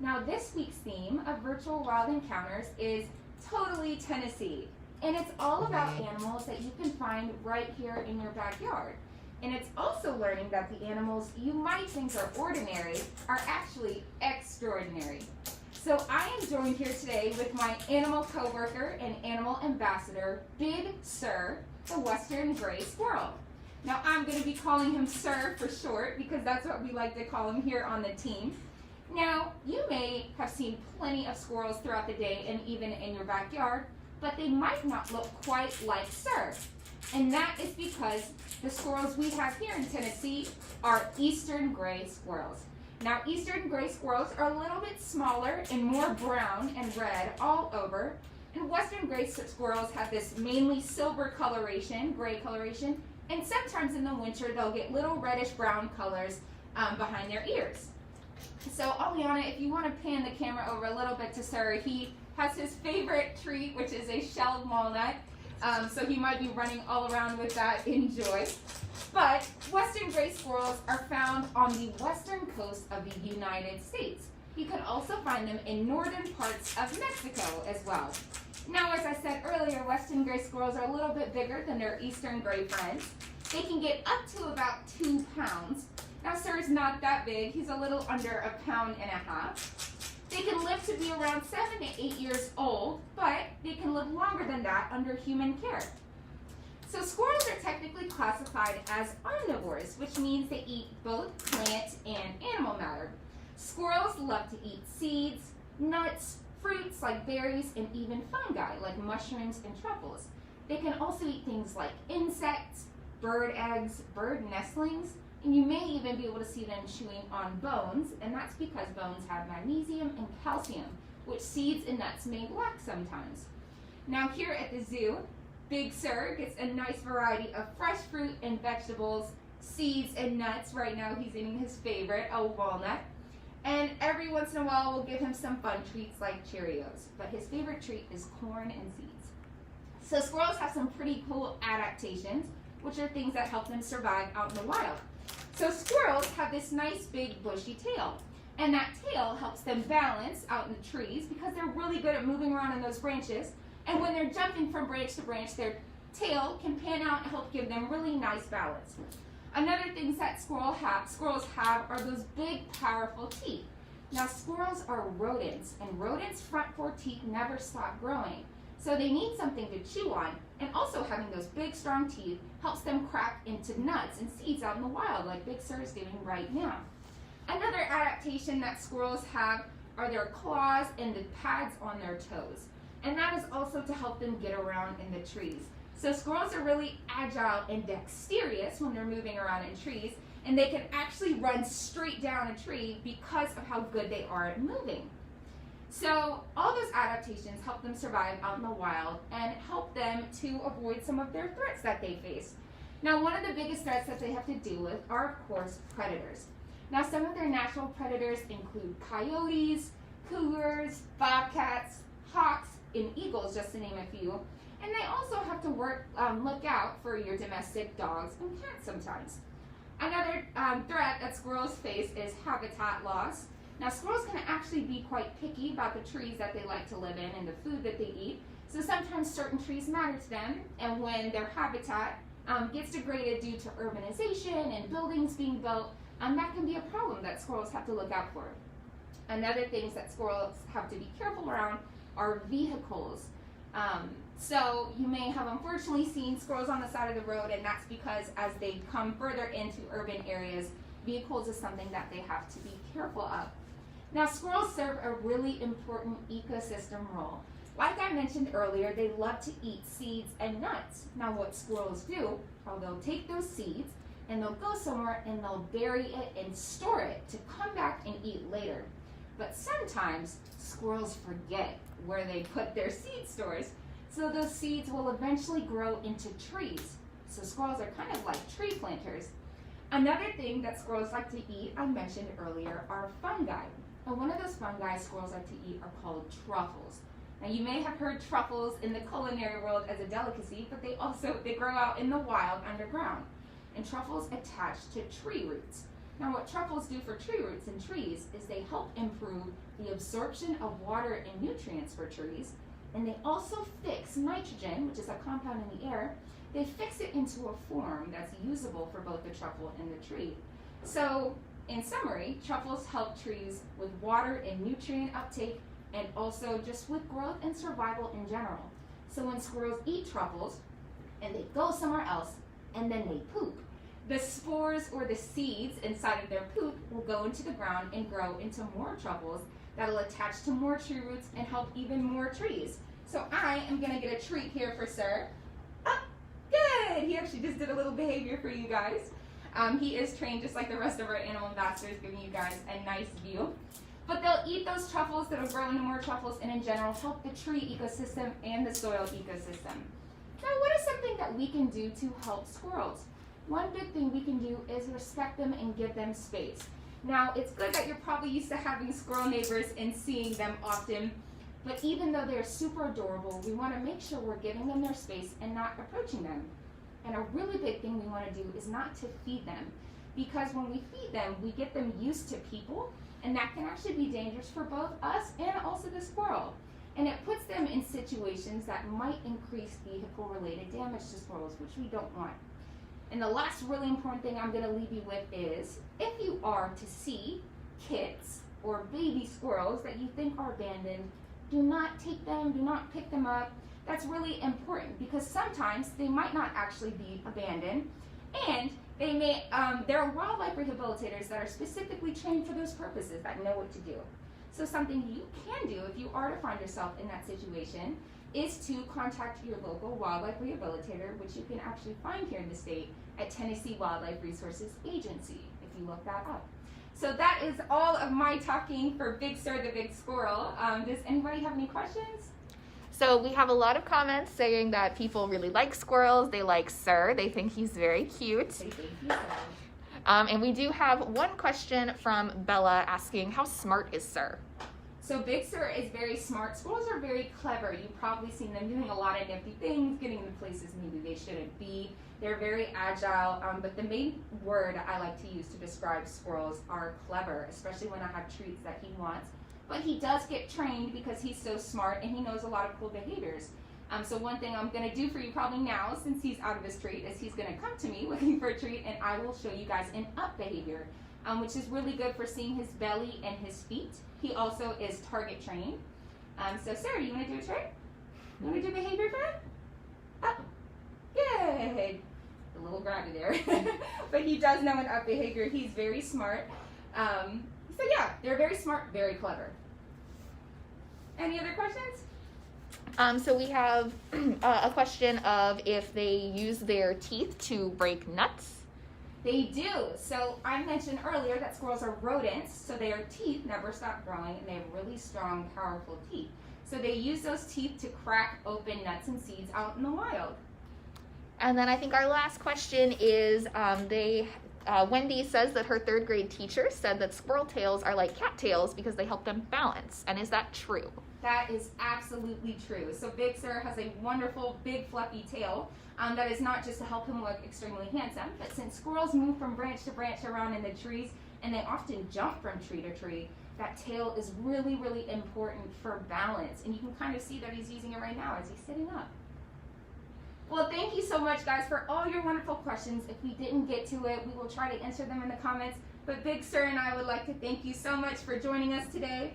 Now this week's theme of Virtual Wild Encounters is totally Tennessee. And it's all about animals that you can find right here in your backyard. And it's also learning that the animals you might think are ordinary are actually extraordinary. So I am joined here today with my animal coworker and animal ambassador, Big Sir, the Western Gray Squirrel. Now I'm going to be calling him Sir for short because that's what we like to call him here on the team. Now, you may have seen plenty of squirrels throughout the day and even in your backyard, but they might not look quite like Sir. And that is because the squirrels we have here in Tennessee are Eastern Gray Squirrels. Now, Eastern Gray Squirrels are a little bit smaller and more brown and red all over. And Western Gray Squirrels have this mainly silver coloration, gray coloration, and sometimes in the winter they'll get little reddish brown colors behind their ears. So, Aliana, if you want to pan the camera over a little bit to Sir, he has his favorite treat, which is a shelled walnut. So he might be running all around with that in joy. But Western Gray Squirrels are found on the western coast of the United States. You can also find them in northern parts of Mexico as well. Now, as I said earlier, Western Gray Squirrels are a little bit bigger than their Eastern Gray friends. They can get up to about 2 pounds. Now, Sir is not that big. He's a little under 1.5 pounds. They can live to be around 7 to 8 years old, but they can live longer than that under human care. So squirrels are technically classified as omnivores, which means they eat both plant and animal matter. Squirrels love to eat seeds, nuts, fruits like berries, and even fungi like mushrooms and truffles. They can also eat things like insects, bird eggs, bird nestlings, and you may even be able to see them chewing on bones, and that's because bones have magnesium and calcium, which seeds and nuts may lack sometimes. Now here at the zoo, Big Sir gets a nice variety of fresh fruit and vegetables, seeds and nuts. Right now he's eating his favorite, a walnut. And every once in a while we'll give him some fun treats like Cheerios, but his favorite treat is corn and seeds. So squirrels have some pretty cool adaptations, which are things that help them survive out in the wild. So squirrels have this nice big bushy tail, and that tail helps them balance out in the trees because they're really good at moving around in those branches, and when they're jumping from branch to branch, their tail can pan out and help give them really nice balance. Another thing that squirrels have are those big, powerful teeth. Now squirrels are rodents, and rodents' front 4 teeth never stop growing. So they need something to chew on, and also having those big, strong teeth helps them crack into nuts and seeds out in the wild, like Big Sir is doing right now. Another adaptation that squirrels have are their claws and the pads on their toes, and that is also to help them get around in the trees. So squirrels are really agile and dexterous when they're moving around in trees, and they can actually run straight down a tree because of how good they are at moving. So all those adaptations help them survive out in the wild and help them to avoid some of their threats that they face. Now, one of the biggest threats that they have to deal with are, of course, predators. Now, some of their natural predators include coyotes, cougars, bobcats, hawks, and eagles, just to name a few. And they also have to look out for your domestic dogs and cats sometimes. Another threat that squirrels face is habitat loss. Now, squirrels can actually be quite picky about the trees that they like to live in and the food that they eat. So sometimes certain trees matter to them, and when their habitat gets degraded due to urbanization and buildings being built, that can be a problem that squirrels have to look out for. Another things that squirrels have to be careful around are vehicles. So you may have unfortunately seen squirrels on the side of the road, and that's because as they come further into urban areas, vehicles is something that they have to be careful of. Now, squirrels serve a really important ecosystem role. Like I mentioned earlier, they love to eat seeds and nuts. Now, what squirrels do, they'll take those seeds and they'll go somewhere and they'll bury it and store it to come back and eat later. But sometimes squirrels forget where they put their seed stores, so those seeds will eventually grow into trees. So squirrels are kind of like tree planters. Another thing that squirrels like to eat, I mentioned earlier, are fungi. And one of those fungi squirrels like to eat are called truffles. Now, you may have heard truffles in the culinary world as a delicacy, but they grow out in the wild underground. And truffles attach to tree roots. Now what truffles do for tree roots and trees is they help improve the absorption of water and nutrients for trees, and they also fix nitrogen, which is a compound in the air. They fix it into a form that's usable for both the truffle and the tree. So in summary, truffles help trees with water and nutrient uptake, and also just with growth and survival in general. So when squirrels eat truffles and they go somewhere else and then they poop, the spores or the seeds inside of their poop will go into the ground and grow into more truffles that'll attach to more tree roots and help even more trees. So I am gonna get a treat here for Sir. Ah, good, he actually just did a little behavior for you guys. He is trained just like the rest of our animal ambassadors, giving you guys a nice view. But they'll eat those truffles that'll grow into more truffles and in general help the tree ecosystem and the soil ecosystem. Now what is something that we can do to help squirrels? One big thing we can do is respect them and give them space. Now it's good that you're probably used to having squirrel neighbors and seeing them often, but even though they're super adorable, we want to make sure we're giving them their space and not approaching them. And a really big thing we want to do is not to feed them, because when we feed them, we get them used to people, and that can actually be dangerous for both us and also the squirrel. And it puts them in situations that might increase vehicle-related damage to squirrels, which we don't want. And the last really important thing I'm going to leave you with is, if you are to see kits or baby squirrels that you think are abandoned, do not take them, do not pick them up. That's really important because sometimes they might not actually be abandoned, and they may, there are wildlife rehabilitators that are specifically trained for those purposes that know what to do. So something you can do if you are to find yourself in that situation is to contact your local wildlife rehabilitator, which you can actually find here in the state at Tennessee Wildlife Resources Agency, if you look that up. So that is all of my talking for Big Sir the Big Squirrel. Does anybody have any questions? So we have a lot of comments saying that people really like squirrels. They like Sir. They think he's very cute. Thank you, Sir. And we do have one question from Bella asking, how smart is Sir? So Big Sir is very smart. Squirrels are very clever. You've probably seen them doing a lot of nifty things, getting into places maybe they shouldn't be. They're very agile, but the main word I like to use to describe squirrels are clever, especially when I have treats that he wants. But he does get trained because he's so smart and he knows a lot of cool behaviors. So one thing I'm going to do for you probably now, since he's out of his treat, is he's going to come to me looking for a treat, and I will show you guys an up behavior, which is really good for seeing his belly and his feet. He also is target trained. So Sarah, you want to do a trick? You want to do behavior for him? Up. Good. A little grabby there. But he does know an up behavior. He's very smart. So yeah, they're very smart, very clever. Any other questions? So we have a question of if they use their teeth to break nuts. They do. So I mentioned earlier that squirrels are rodents, so their teeth never stop growing, and they have really strong, powerful teeth. So they use those teeth to crack open nuts and seeds out in the wild. And then I think our last question is, Wendy says that her 3rd grade teacher said that squirrel tails are like cat tails because they help them balance. And is that true? That is absolutely true. So Big Sir has a wonderful, big, fluffy tail that is not just to help him look extremely handsome, but since squirrels move from branch to branch around in the trees, and they often jump from tree to tree, that tail is really, really important for balance. And you can kind of see that he's using it right now as he's sitting up. Well, thank you so much, guys, for all your wonderful questions. If we didn't get to it, we will try to answer them in the comments. But Big Sir and I would like to thank you so much for joining us today.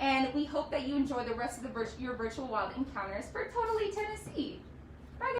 And we hope that you enjoy the rest of your virtual wild encounters for Totally Tennessee.